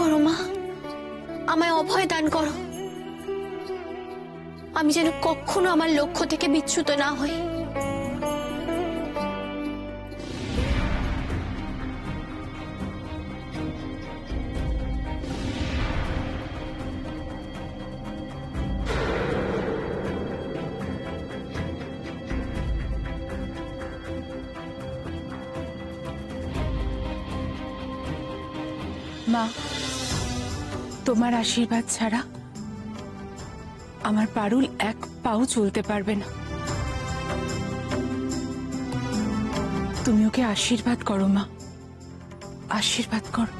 করো মা, আমায় অভয় দান করো। আমি যেন কখনো আমার লক্ষ্য থেকে বিচ্যুত না হই। মা, তোমার আশীর্বাদ ছাড়া আমার পারুল এক পাও চলতে পারবে না। তুমি ওকে আশীর্বাদ করো মা, আশীর্বাদ করো।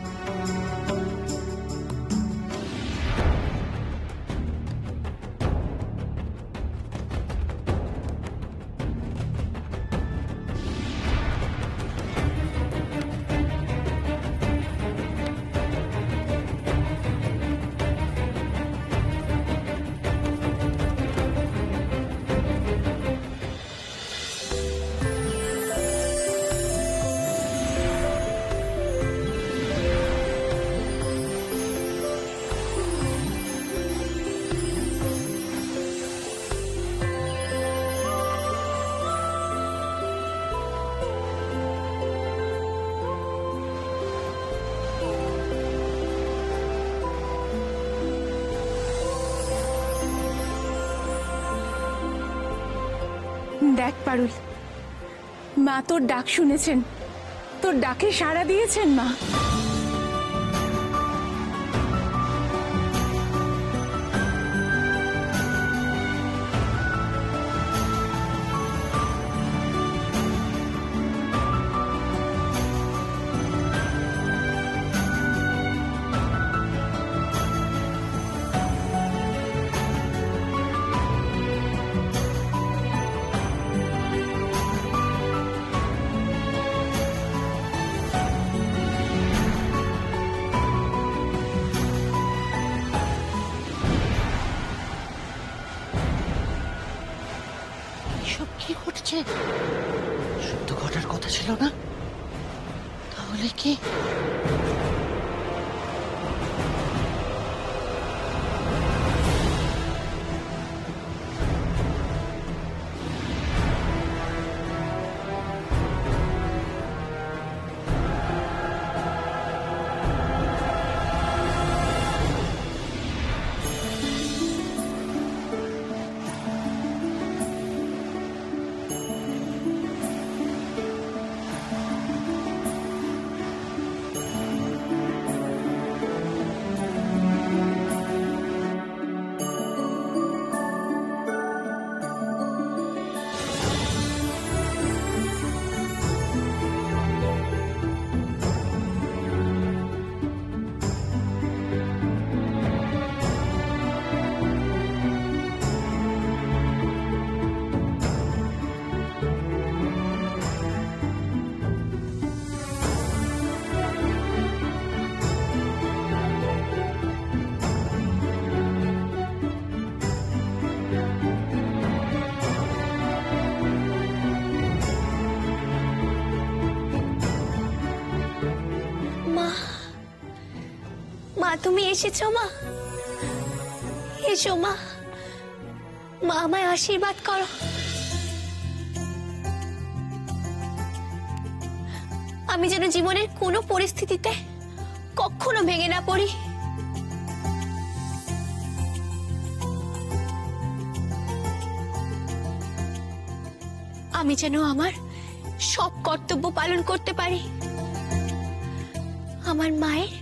দেখ পারুল, মা তোর ডাক শুনেছেন, তোর ডাকে সাড়া দিয়েছেন মা। এসব কি ঘটছে? শুদ্ধ ঘটার কথা ছিল না, তাহলে কি? মা, তুমি এসেছো মা? এসো মা, মা আমায় আশীর্বাদ করো। আমি যেন জীবনের কোনো পরিস্থিতিতে কখনো ভেঙে না পড়ি। আমি যেন আমার সব কর্তব্য পালন করতে পারি, আমার মায়ের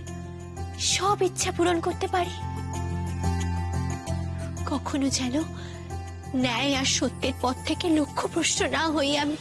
সব ইচ্ছা পূরণ করতে পারি। কখনো যেন ন্যায় আর সত্যের পথ থেকে লক্ষ্যভ্রষ্ট না হই আমি।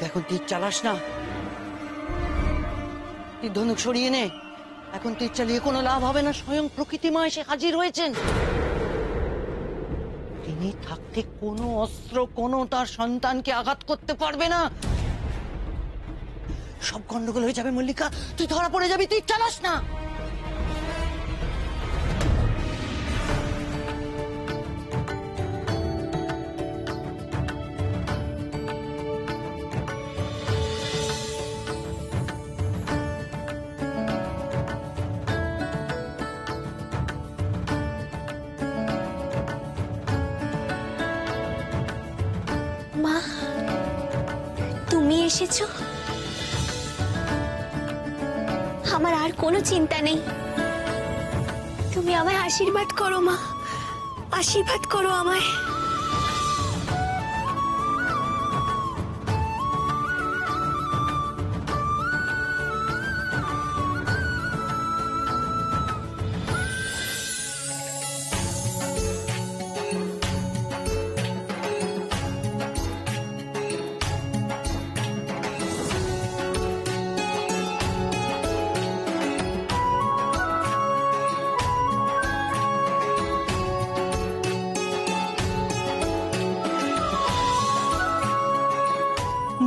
এখন তীর চালাস না, তীর ধনুক সরিয়ে নে, এখন তীর চালিয়ে কোনো লাভ হবে না, স্বয়ং প্রকৃতি মা এসে হাজির হয়েছেন। তিনি থাকতে কোনো অস্ত্র কোনো তার সন্তানকে আঘাত করতে পারবে না। সব গন্ডগোল হয়ে যাবে মল্লিকা, তুই ধরা পড়ে যাবি, তুই চালাস না। মা, তুমি এসেছো। আমার আর কোনো চিন্তা নেই। তুমি আমায় আশীর্বাদ করো মা, আশীর্বাদ করো আমায়।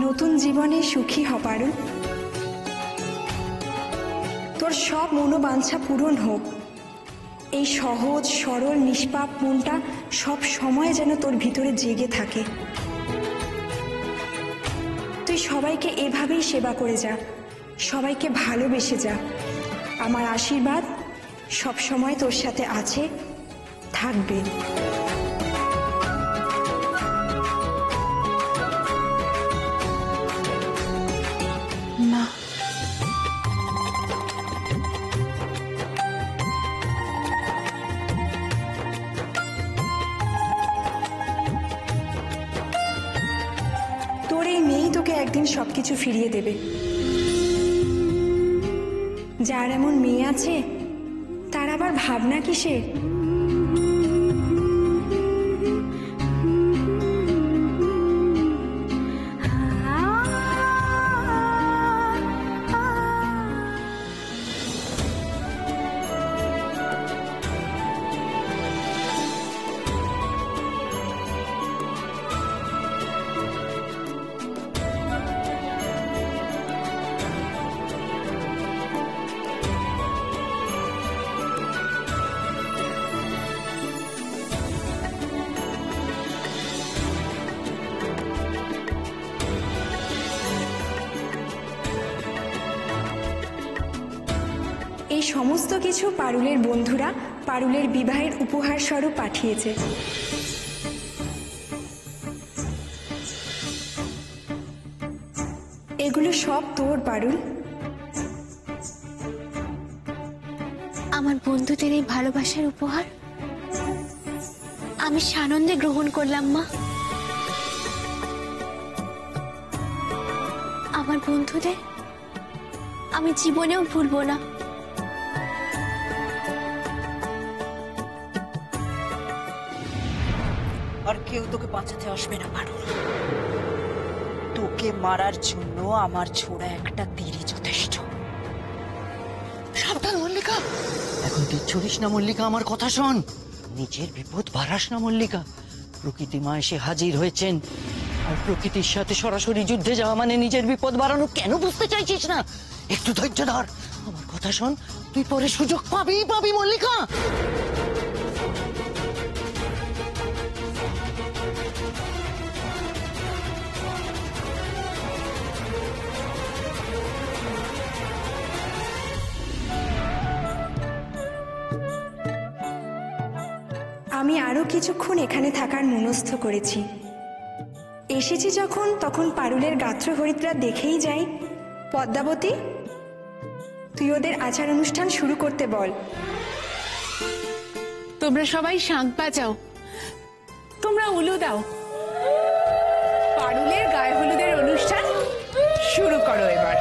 নতুন জীবনে সুখী হ পারুল। তোর সব মনোবাঞ্ছা পূরণ হোক। এই সহজ সরল নিষ্পাপ মনটা সব সময় যেন তোর ভিতরে জেগে থাকে। তুই সবাইকে এভাবেই সেবা করে যা, সবাইকে ভালোবেসে যা। আমার আশীর্বাদ সব সময় তোর সাথে আছে, থাকবে। মা, তোর এই মেয়েই তোকে একদিন সবকিছু ফিরিয়ে দেবে। যার এমন মেয়ে আছে তার আবার ভাবনা কিসের? এই সমস্ত কিছু পারুলের বন্ধুরা পারুলের বিবাহের উপহার স্বরূপ পাঠিয়েছে। এগুলো সব তোর পারুল। আমার বন্ধুদের এই ভালোবাসার উপহার আমি সানন্দে গ্রহণ করলাম মা। আমার বন্ধুদের আমি জীবনেও ভুলবো না। আর কেউ তোকে বাঁচাতে আসবে না পারুল। তোকে মারার জন্য আমার ছোড়া একটা তীরই যথেষ্ট। সাবধান মল্লিকা, এখন তীর ছড়িস না মল্লিকা, আমার কথা শোন। নিজের বিপদ বাড়াস না মল্লিকা। প্রকৃতি মা এসে হাজির হয়েছেন, আর প্রকৃতির সাথে সরাসরি যুদ্ধে যাওয়া মানে নিজের বিপদ বাড়ানো। কেন বুঝতে চাইছিস না? একটু ধৈর্য ধর, আমার কথা শোন। তুই পরে সুযোগ পাবি মল্লিকা। আমি আরো কিছুক্ষণ এখানে থাকার মনস্থ করেছি। এসেছি যখন তখন পারুলের গাত্র হরিদ্রা দেখেই যাই। পদ্মাবতী, তুই ওদের আচার অনুষ্ঠান শুরু করতে বল। তোমরা সবাই শাঁখ বাজাও, তোমরা উলু দাও। পারুলের গায়ে হলুদের অনুষ্ঠান শুরু করো এবার।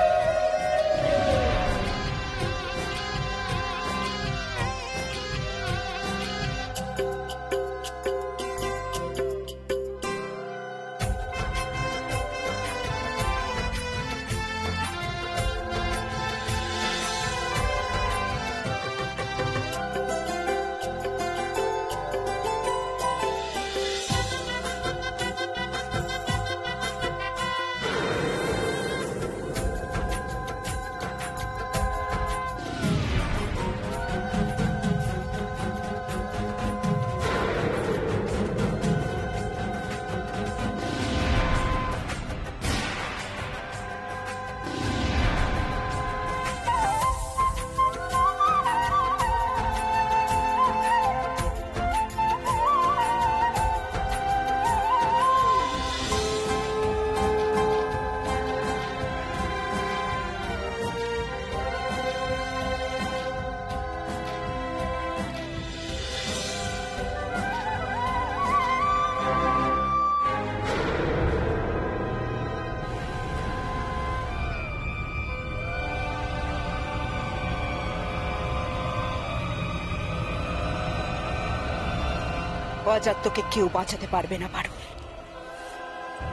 আজ আর তোকে কেউ বাঁচাতে পারবে না পারুল।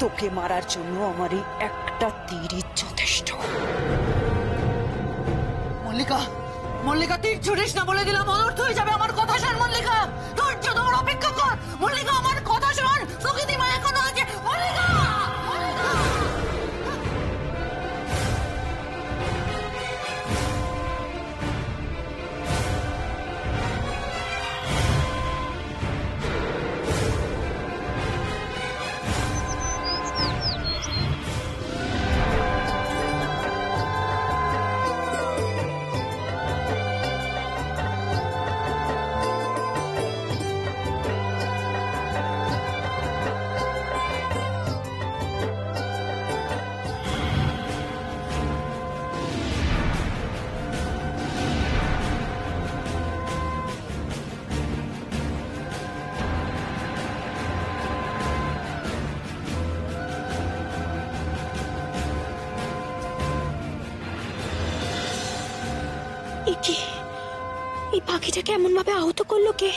তোকে মারার জন্য আমার এই একটা তীরই যথেষ্ট। মল্লিকা, মল্লিকা তীর ছুড়িস না, বলে দিলাম অনর্থ হয়ে যাবে। আমার কথা শোন মল্লিকা, ধৈর্য ধর, অপেক্ষা কর মল্লিকা, আমার কথা শোন। প্রকৃতি মা এখনো আছে মল্লিকা। এই পাখিটাকে এমন ভাবে আহত করলো কে?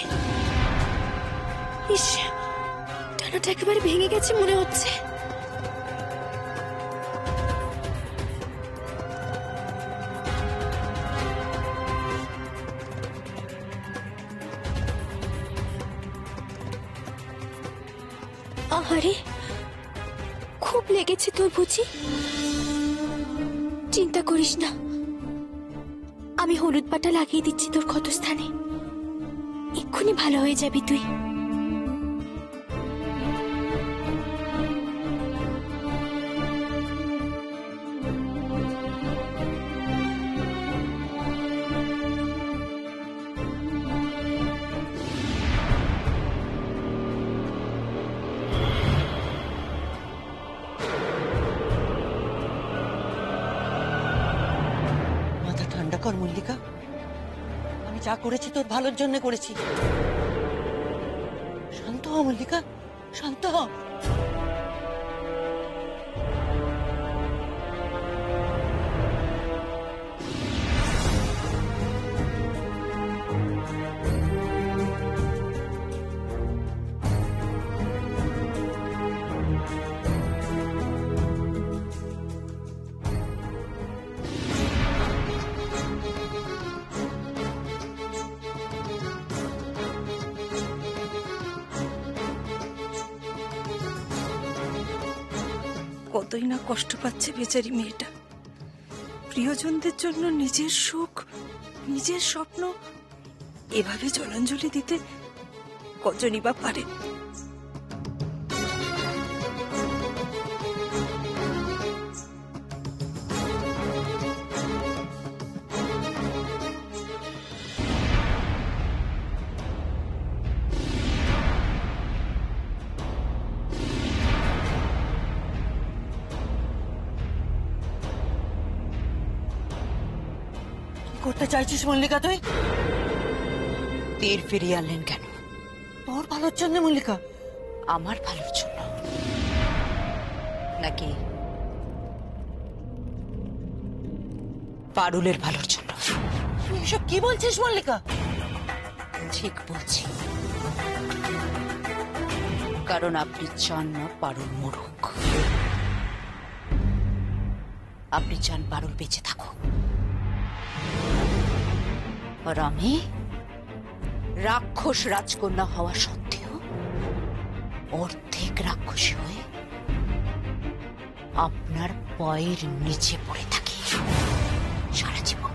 ইস, ডানাটা একেবারে ভেঙে গেছে মনে হচ্ছে। আরে, খুব লেগেছে তোর বুঝি? চিন্তা করিস না, আমি হলুদ পাটা লাগিয়ে দিচ্ছি তোর ক্ষতস্থানে, এক্ষুনি ভালো হয়ে যাবি তুই। মাথা ঠান্ডা কর মল্লিকা, আমি যা করেছি তোর ভালোর জন্য করেছি। শান্ত হ মল্লিকা, শান্ত হ। কতই না কষ্ট পাচ্ছে বেচারি মেয়েটা। প্রিয়জনদের জন্য নিজের সুখ, নিজের স্বপ্ন এভাবে জলাঞ্জলি দিতে কজনই বা পারে। করতে চাইছিস মল্লিকা তুই? তীর ফিরিয়ে আনলেন কেন? তোর ভালোর জন্য মল্লিকা। আমার ভালোর জন্য নাকি পারুলের ভালোর জন্য? তুই এসব কি বলছিস মল্লিকা? ঠিক বলছি, কারণ আপনি চান না পারুল মরুক। আপনি চান পারুল বেঁচে থাকুক। আর আমি রাক্ষস রাজকন্যা হওয়া সত্ত্বেও অর্ধেক রাক্ষসী হয়ে আপনার পায়ের নিচে পড়ে থাকি সারা জীবন।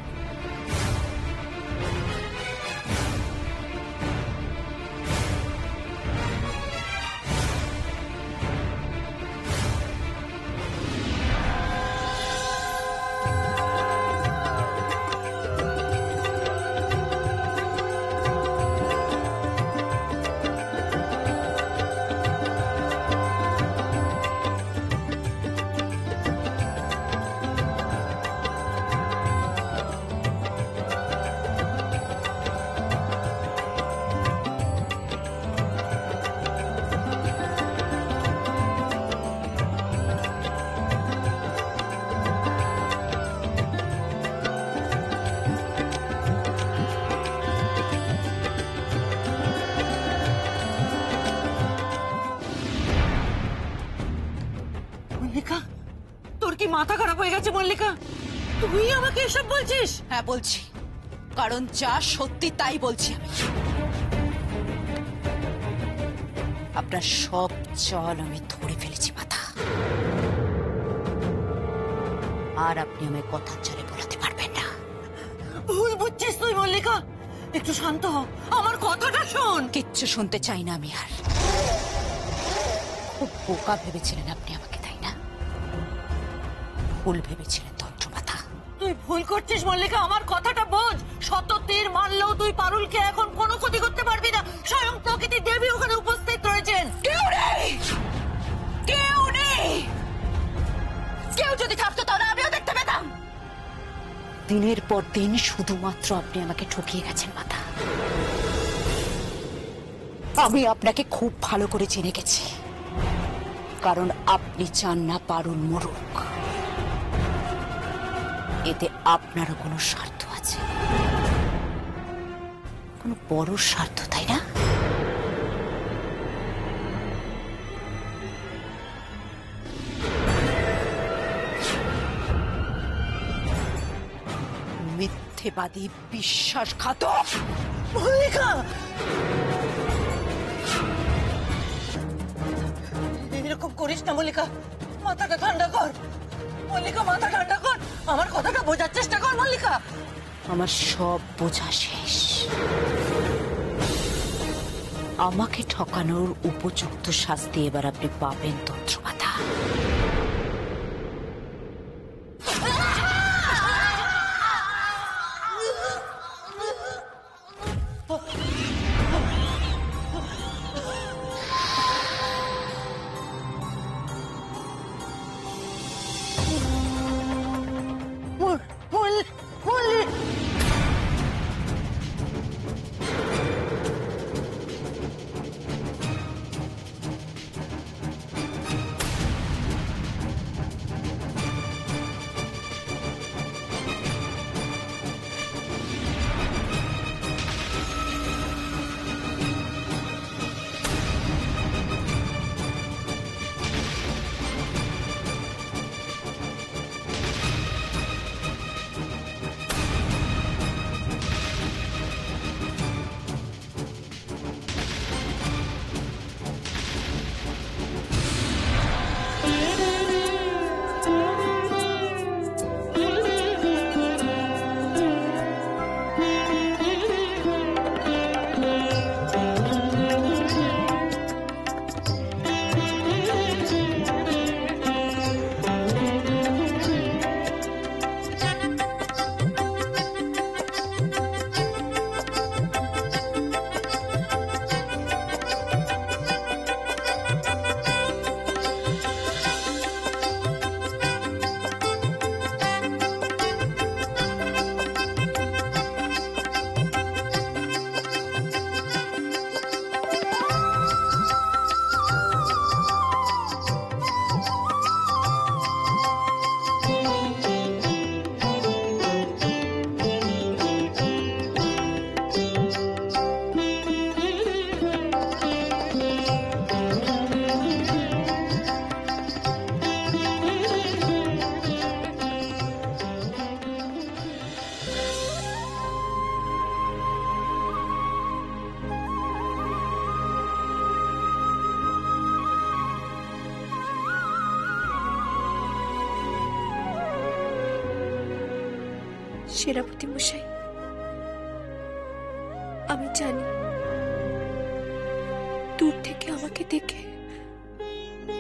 মল্লিকা, তোর কি মাথা খারাপ হয়ে গেছে মল্লিকা? তুই আমাকে এসব বলছিস? হ্যাঁ বলছি, কারণ যা সত্যি তাই বলছি আমি। আপনার সব চাল আমি ধরে ফেলেছি মাথা, আর আপনি আমায় কথার চালে বলাতে পারবেন না। ভুল বুঝছিস তুই মল্লিকা, একটু শান্ত হ, আমার কথাটা শোন। কিচ্ছু শুনতে চাই না আমি আর। খুব বোকা ভেবেছিলেন আপনি আমাকে, তাই না? ভুল ভেবেছিলেন তন্ত্রমাতা। তুই ভুল করছিস মল্লিকা, আমার কথাটা বোঝ। শত তীর মারলেও তুই পারুলকে এখন কোনো ক্ষতি করতে পারবি না। স্বয়ং প্রকৃতি দেবী ওখানে উপস্থিত রয়েছেন। কেউ নেই, কেউ নেই। কেউ যদি থাকতো তাহলে আমিও দেখতে পেতাম। দিনের পর দিন শুধুমাত্র আপনি আমাকে ঠকিয়ে গেছেন মাতা। আমি আপনাকে খুব ভালো করে চিনে গেছি, কারণ আপনি চান না পারুল মরুক। এতে আপনারও কোনো স্বার্থ আছে, কোনো বড় স্বার্থ, তাই না? মিথ্যেবাদী, বিশ্বাসঘাতক মল্লিকা, এরকম করিস না মল্লিকা, মাথাটা ঠান্ডা কর মল্লিকা, মাথা ঠান্ডা কর, আমার কথাটা বোঝার চেষ্টা কর মল্লিকা। আমার সব বোঝা শেষ। আমাকে ঠকানোর উপযুক্ত শাস্তি এবার আপনি পাবেন তন্ত্রমাতা। সেনাপতি মশাই, আমি জানি দূর থেকে আমাকে দেখে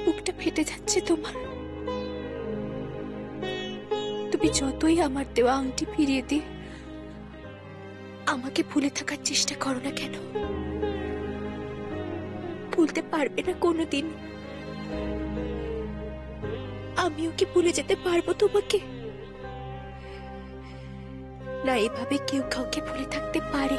বুকটা ফেটে যাচ্ছে তোমার। তুমি যতই আমার দেওয়া আংটি ফিরিয়ে দিয়ে আমাকে ভুলে থাকার চেষ্টা করো না কেন, ভুলতে পারবে না কোনোদিন। আমিও কি ভুলে যেতে পারবো তোমাকে? না, এভাবে কেউ কাউকে ভুলে থাকতে পারে?